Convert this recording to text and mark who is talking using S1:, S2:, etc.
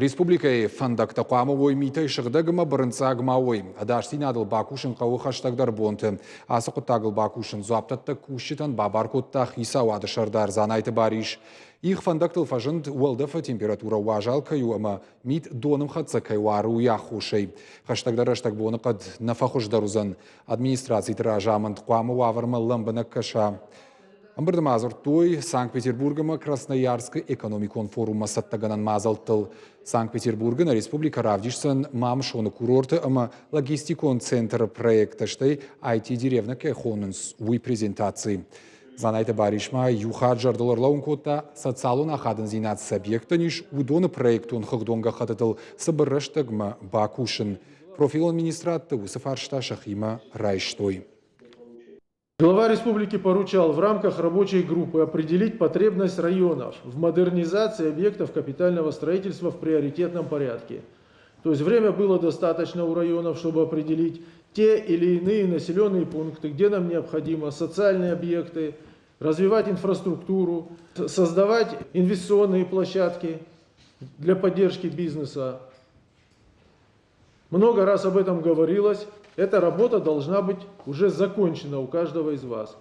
S1: Республикай фандакта қамы оймейтай шығдығыма бірінсағыма ой. Адаштин адыл бакушын қауы хаштагдар бонты. Асы құттағыл бакушын зуаптатты күшітан бабар көтті хиса уадышардар занайты бариш. Их фандактыл фажынд уалдафа температура уажал каю ама мит доным хатса кайуары уяхушай. Хаштагдар аштаг боны қад нафахушдарузан. Администрации тражаманд қамы уаварма ламбана каша. Амбырды мазыр той Санкт-Петербургыма Красноярск экономикон форума саттаганан мазалтыл. Санкт-Петербургына республика равдишсан мамшоны курорты ама логистикон центр проекташтай IT-деревна кэхонынс уй презентации. Занайты баришма юхаджар долларлаун котта социалун ахадын зинат сабъектаниш удоны проектун хыгдонга хататыл сабырраштагма бакушын. Профил администратты усыфаршта шахима райштой.
S2: Глава республики поручал в рамках рабочей группы определить потребность районов в модернизации объектов капитального строительства в приоритетном порядке. То есть время было достаточно у районов, чтобы определить те или иные населенные пункты, где нам необходимо социальные объекты, развивать инфраструктуру, создавать инвестиционные площадки для поддержки бизнеса. Много раз об этом говорилось. Эта работа должна быть уже закончена у каждого из вас.